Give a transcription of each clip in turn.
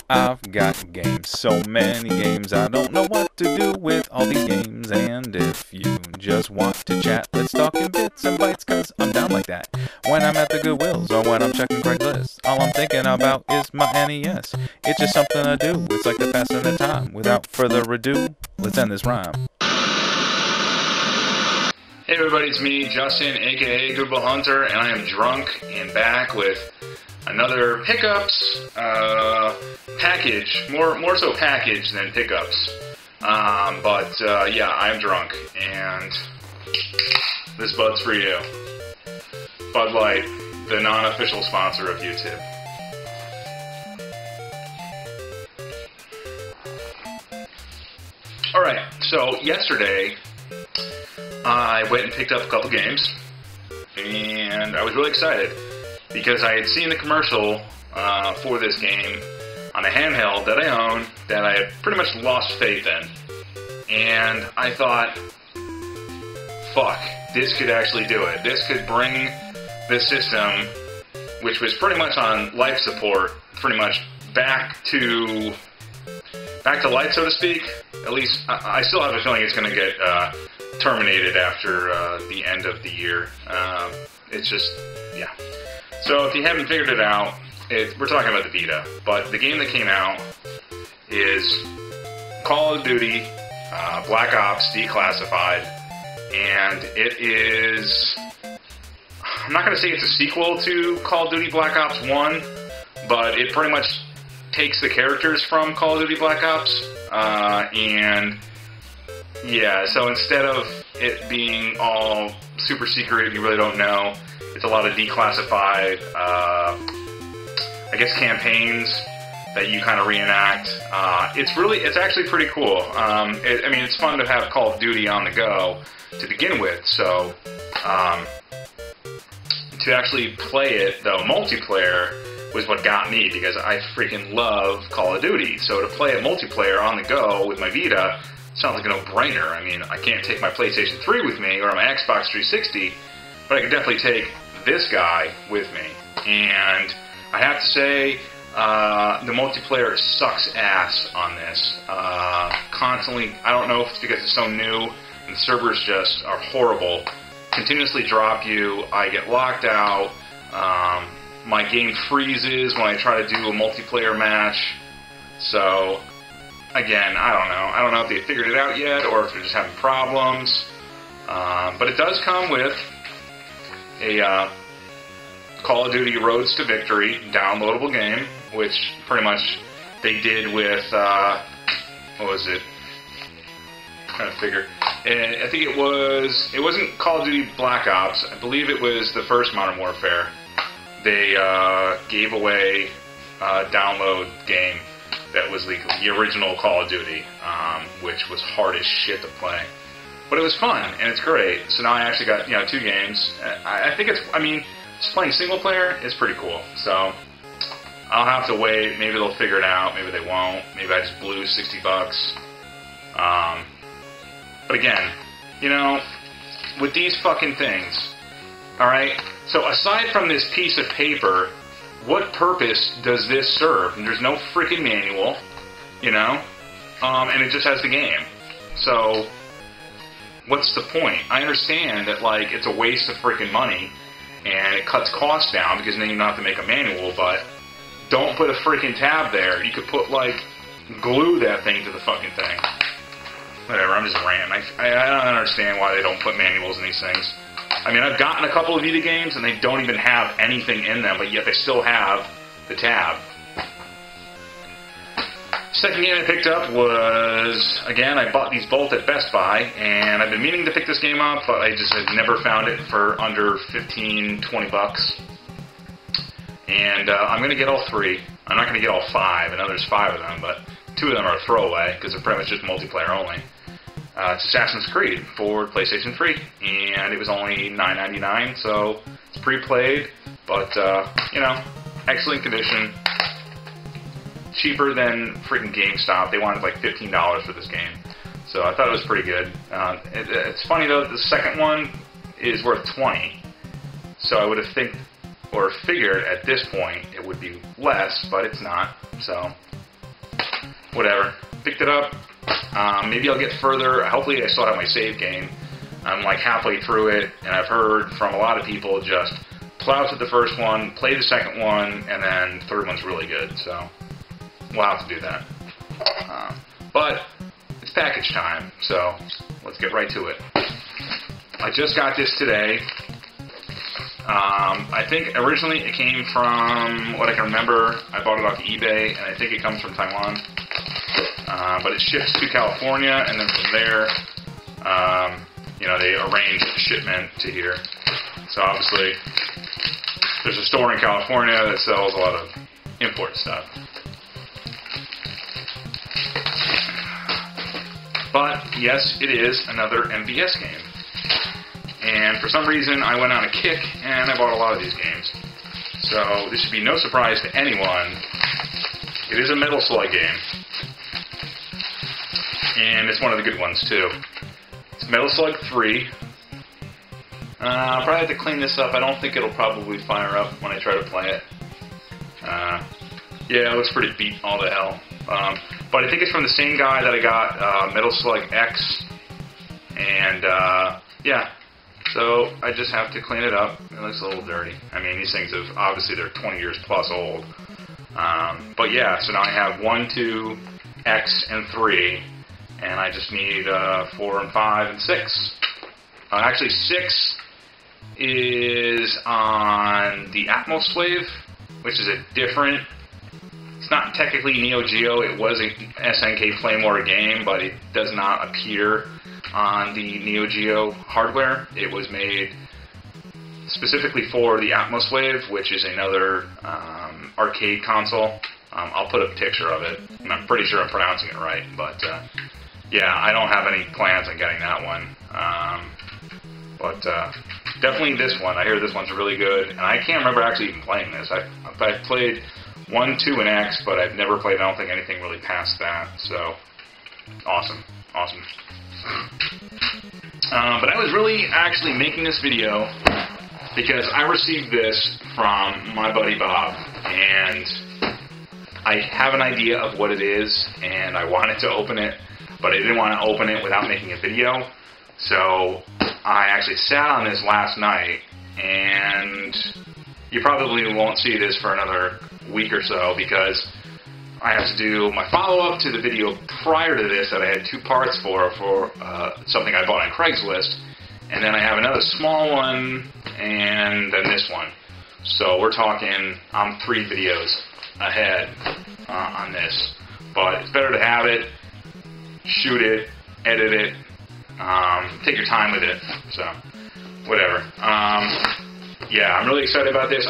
I've got games, so many games, I don't know what to do with all these games. And if you just want to chat, let's talk in bits and bytes, cause I'm down like that. When I'm at the Goodwills or when I'm checking Craigslist, all I'm thinking about is my NES. It's just something to do, it's like the passing of time. Without further ado, let's end this rhyme. Hey everybody, it's me, Justin, aka Goodwill Hunter, and I am drunk and back with another Hookups package, more so package than pickups. Yeah, I'm drunk, and this Bud's for you. Bud Light, the non-official sponsor of YouTube. Alright, so yesterday I went and picked up a couple games, and I was really excited because I had seen the commercial for this game on a handheld that I own that I had pretty much lost faith in. And I thought, fuck, this could actually do it. This could bring this system, which was pretty much on life support, pretty much back to life, so to speak. At least, I still have a feeling it's going to get terminated after the end of the year. It's just, yeah. So if you haven't figured it out, we're talking about the Vita, but the game that came out is Call of Duty Black Ops Declassified, and it is, I'm not going to say it's a sequel to Call of Duty Black Ops 1, but it pretty much takes the characters from Call of Duty Black Ops, and yeah, so instead of it being all super secret, you really don't know, it's a lot of declassified, I guess, campaigns that you kind of reenact. It's actually pretty cool. I mean, it's fun to have Call of Duty on the go to begin with, so to actually play it, though, multiplayer was what got me, because I freaking love Call of Duty. So to play it multiplayer on the go with my Vita sounds like a no-brainer. I mean, I can't take my PlayStation 3 with me or my Xbox 360, but I can definitely take this guy with me. And I have to say, the multiplayer sucks ass on this. Constantly, I don't know if it's because it's so new, and the servers just are horrible. Continuously drop you, I get locked out, my game freezes when I try to do a multiplayer match. So, again, I don't know. I don't know if they figured it out yet, or if they're just having problems. But it does come with a Call of Duty Roads to Victory downloadable game, which pretty much they did with, what was it? I'm trying to figure. I think it wasn't Call of Duty Black Ops. I believe it was the first Modern Warfare. They gave away a download game that was the original Call of Duty, which was hard as shit to play. But it was fun, and it's great. So now I actually got, 2 games. I think just playing single player is pretty cool. So I'll have to wait. Maybe they'll figure it out. Maybe they won't. Maybe I just blew $60. But again, with these fucking things, alright? So aside from this piece of paper, what purpose does this serve? And there's no freaking manual, and it just has the game. So, what's the point? I understand that, it's a waste of freaking money, and it cuts costs down, because then you don't have to make a manual, but don't put a freaking tab there. You could put, glue that thing to the fucking thing. Whatever, I'm just ranting. I don't understand why they don't put manuals in these things. I mean, I've gotten a couple of Vita games, and they don't even have anything in them, but yet they still have the tab. Second game I picked up was, again, I bought these both at Best Buy, and I've been meaning to pick this game up, but I just have never found it for under 15, 20 bucks. And I'm going to get all 3. I'm not going to get all 5. I know there's 5 of them, but 2 of them are a throwaway, because they're pretty much just multiplayer only. It's Assassin's Creed for PlayStation 3, and it was only $9.99, so it's pre-played, but, excellent condition. Cheaper than freaking GameStop. They wanted $15 for this game, so I thought it was pretty good. It's funny, though, the second one is worth $20, so I would have figured at this point it would be less, but it's not, so whatever. Picked it up. Maybe I'll get further. Hopefully I still have my save game. I'm like halfway through it, and I've heard from a lot of people just plow through the first one, play the second one, and then the third one's really good. So we'll have to do that. But it's package time, so let's get right to it. I just got this today. I think originally it came from what I can remember. I bought it off eBay, and I think it comes from Taiwan. But it ships to California, and then from there, you know, they arrange the shipment to here. So obviously, there's a store in California that sells a lot of import stuff. But yes, it is another MVS game. And for some reason, I went on a kick, and I bought a lot of these games. So this should be no surprise to anyone. It is a Metal Slug game. And it's one of the good ones, too. It's Metal Slug 3. I'll probably have to clean this up. I don't think it'll probably fire up when I try to play it. Yeah, it looks pretty beat all to hell. But I think it's from the same guy that I got Metal Slug X. And, yeah. So I just have to clean it up. It looks a little dirty. I mean, these things have, obviously, they're 20 years plus old. But yeah, so now I have 1, 2, X, and 3. And I just need 4 and 5 and 6. Actually, 6 is on the Atmos Wave, which is a different... It's not technically Neo Geo. It was a SNK Flame War game, but it does not appear on the Neo Geo hardware. It was made specifically for the Atmos Wave, which is another arcade console. I'll put a picture of it, and I'm pretty sure I'm pronouncing it right, but yeah, I don't have any plans on getting that one. But definitely this one. I hear this one's really good, and I can't remember actually even playing this. I've played 1, 2, and X, but I've never played, I don't think, anything really past that, so awesome. Awesome. But I was really actually making this video because I received this from my buddy Bob, and I have an idea of what it is, and I wanted to open it, but I didn't want to open it without making a video, so I actually sat on this last night, and you probably won't see this for another week or so because I have to do my follow-up to the video prior to this that I had 2 parts for something I bought on Craigslist, and then I have another small one, and then this one. So we're talking, I'm 3 videos ahead on this, but it's better to have it, shoot it, edit it, take your time with it, so whatever. Yeah, I'm really excited about this.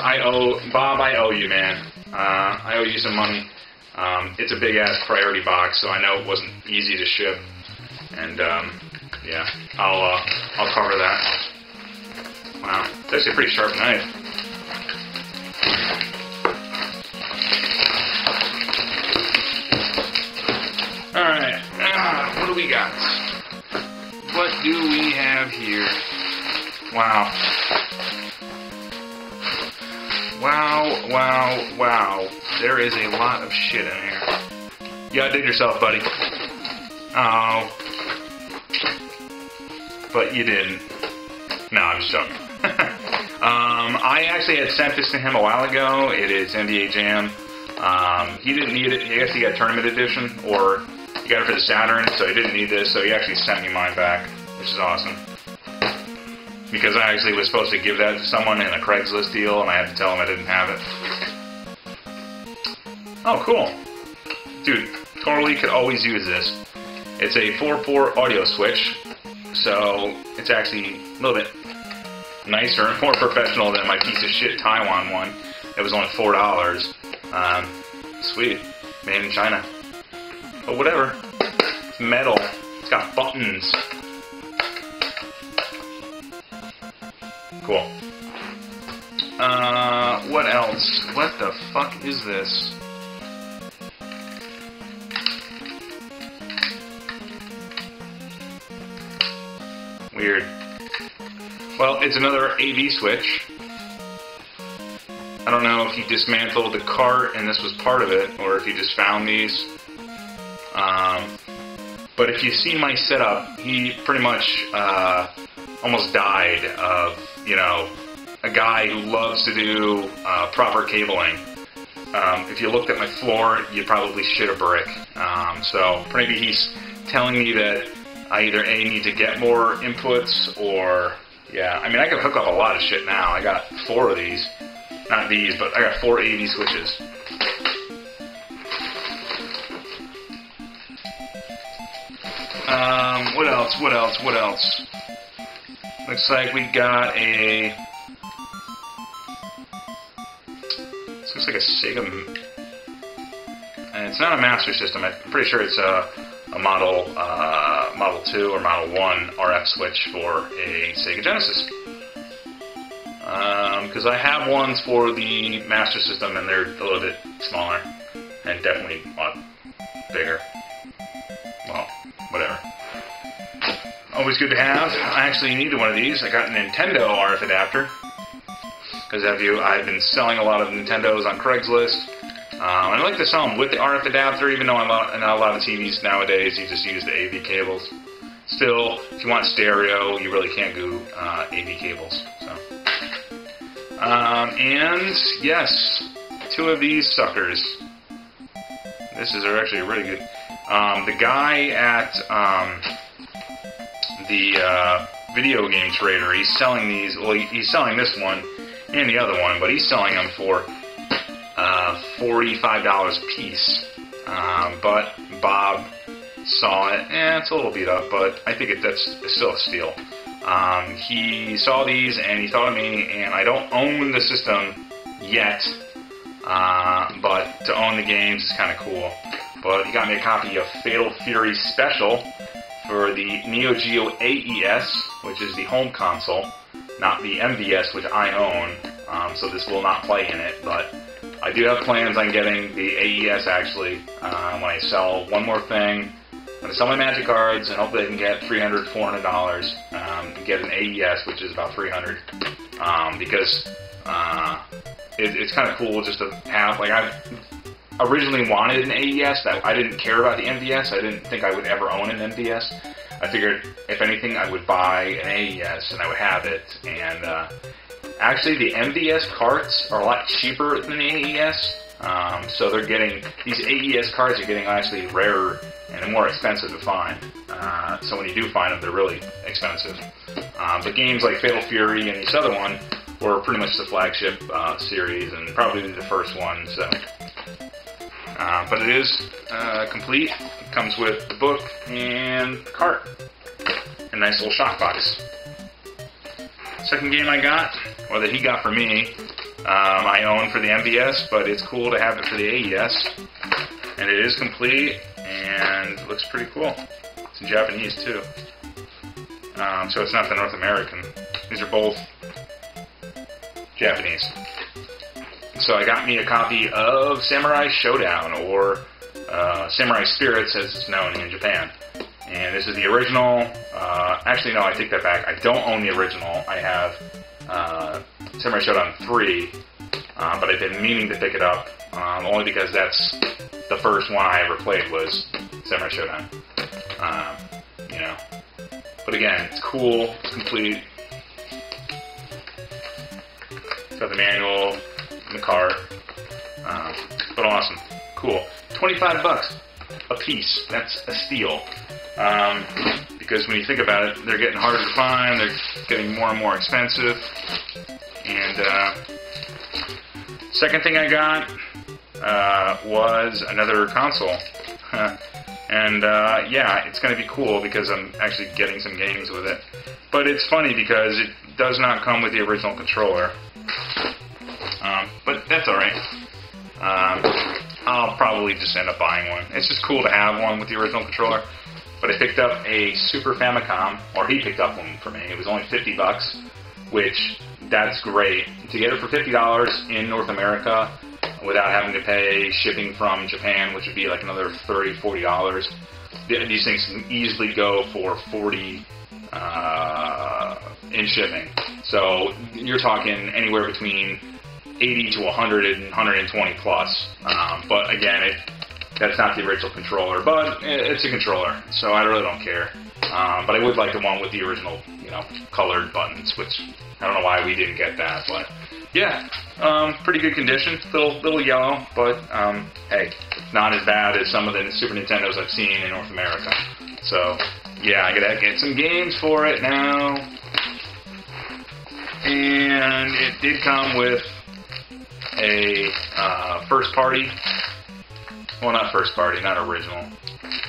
Bob, I owe you, man. I owe you some money. It's a big-ass priority box, so I know it wasn't easy to ship. And, yeah, I'll cover that. Wow, it's actually a pretty sharp knife. Alright, what do we got? What do we have here? Wow. Wow, wow, wow. There is a lot of shit in here. You gotta dig yourself, buddy. Oh. But you didn't. No, I'm just joking. I actually had sent this to him a while ago. It is NBA Jam. He didn't need it. I guess he got Tournament Edition, or he got it for the Saturn, so he didn't need this, so he actually sent me mine back, which is awesome. Because I actually was supposed to give that to someone in a Craigslist deal, and I had to tell him I didn't have it. Oh, cool. Dude, totally could always use this. It's a 4-port audio switch, so it's actually a little bit nicer and more professional than my piece of shit Taiwan one. It was only $4. Sweet. Made in China. But whatever. It's metal. It's got buttons. Cool. What else? What the fuck is this? Weird. Well, it's another AV switch. I don't know if he dismantled the cart and this was part of it, or if he just found these. But if you see my setup, he pretty much almost died of, you know, a guy who loves to do proper cabling. If you looked at my floor, you'd probably shit a brick. So maybe he's telling me that I either A, need to get more inputs, or, yeah, I mean, I can hook up a lot of shit now. I got 4 of these. Not these, but I got 4 AV switches. What else? Looks like we got a... This looks like a Sega... And it's not a Master System. I'm pretty sure it's a Model 2 or Model 1 RF switch for a Sega Genesis. Because I have ones for the Master System, and they're a little bit smaller. And definitely a lot bigger. Well, whatever. Always good to have. I actually needed one of these. I got a Nintendo RF adapter. Because I've been selling a lot of Nintendos on Craigslist. I like to sell them with the RF adapter, even though not a lot of TVs nowadays, you just use the AV cables. Still, if you want stereo, you really can't do AV cables. So. And, yes, 2 of these suckers. This is actually really good. The guy at the video game trader, he's selling these, well, he's selling this one and the other one, but he's selling them for $45 a piece. But Bob saw it, it's a little beat up, but I think that's still a steal. He saw these and he thought of me, and I don't own the system yet, but to own the games is kind of cool. But he got me a copy of Fatal Fury Special for the Neo Geo AES, which is the home console, not the MVS, which I own, so this will not play in it, but I do have plans on getting the AES actually when I sell one more thing. I'm going to sell my Magic cards, and hopefully I can get $300, $400 and get an AES, which is about $300, because it's kind of cool just to have, like, I originally wanted an AES. That I didn't care about the MVS. I didn't think I would ever own an MVS. I figured, if anything, I would buy an AES and I would have it. And actually, the MVS carts are a lot cheaper than the AES. So they're getting, these AES cards are getting actually rarer and more expensive to find. So when you do find them, they're really expensive. But games like Fatal Fury and this other one were pretty much the flagship series, and probably the first one. So. But it is complete. It comes with the book and the cart. A nice little shock box. Second game I got, or that he got for me, I own for the MVS, but it's cool to have it for the AES. And it is complete, and it looks pretty cool. It's in Japanese, too. So it's not the North American. These are both Japanese. So I got me a copy of Samurai Showdown, or Samurai Spirits as it's known in Japan. And this is the original. Actually, no, I take that back. I don't own the original. I have Samurai Showdown 3, but I've been meaning to pick it up, only because that's the first one I ever played was Samurai Showdown. You know. But again, it's cool, it's complete. It's got the manual in the cart. But awesome. Cool. $25 a piece. That's a steal. Because when you think about it, they're getting harder to find, they're getting more and more expensive. And second thing I got was another console. And yeah, it's going to be cool because I'm actually getting some games with it. But it's funny because it does not come with the original controller. But that's alright. I'll probably just end up buying one. It's just cool to have one with the original controller. But I picked up a Super Famicom, or he picked up one for me. It was only $50, which, that's great. To get it for $50 in North America, without having to pay shipping from Japan, which would be like another $30, $40. These things can easily go for $40 in shipping. So you're talking anywhere between $80 to $100 and $120 plus. But again, That's not the original controller, but it's a controller, so I really don't care. But I would like the one with the original, colored buttons, which I don't know why we didn't get that, but yeah, pretty good condition. Little yellow, but hey, it's not as bad as some of the Super Nintendos I've seen in North America. So yeah, I gotta get some games for it now, and it did come with a first party. Well, not first party, not original.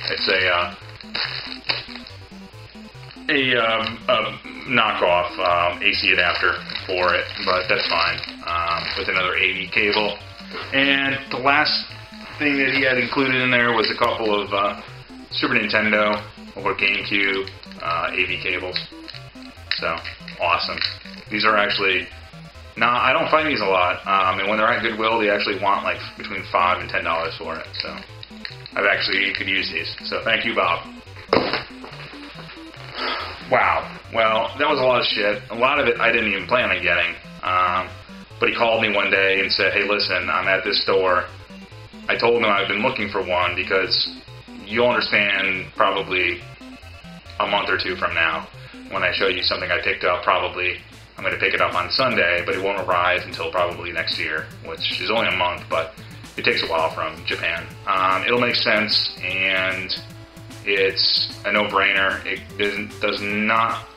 It's a knockoff AC adapter for it, but that's fine, with another AV cable. And the last thing that he had included in there was a couple of Super Nintendo or GameCube AV cables. So, awesome. These are actually... I don't find these a lot, and when they're at Goodwill, they actually want like between $5 and $10 for it, so I've actually could use these, so thank you, Bob. Wow, well, that was a lot of shit. A lot of it I didn't even plan on getting, but he called me one day and said, hey, listen, I'm at this store. I told him I've been looking for one because you'll understand probably a month or two from now when I show you something I picked up. Probably I'm going to pick it up on Sunday, but it won't arrive until probably next year, which is only a month, but it takes a while from Japan. It'll make sense, and it's a no-brainer. It does not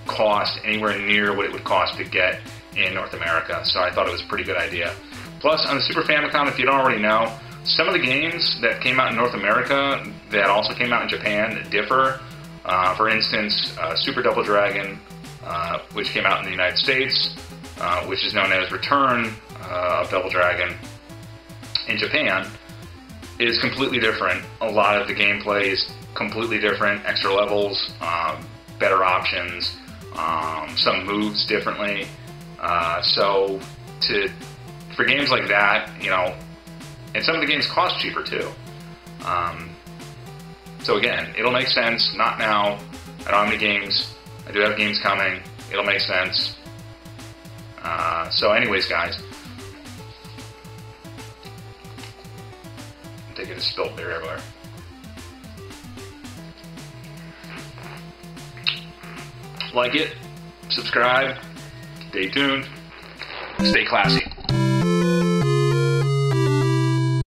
cost anywhere near what it would cost to get in North America, so I thought it was a pretty good idea. Plus, on the Super Famicom, if you don't already know, some of the games that came out in North America that also came out in Japan differ. For instance, Super Double Dragon, which came out in the United States, which is known as Return of Double Dragon in Japan, is completely different. A lot of the gameplay is completely different, extra levels, better options, some moves differently. So for games like that, and some of the games cost cheaper too. So again, it'll make sense. Not now. I don't have any games. I do have games coming. It'll make sense. So anyways, guys. I think it just spilled beer everywhere. Like it. Subscribe. Stay tuned. Stay classy.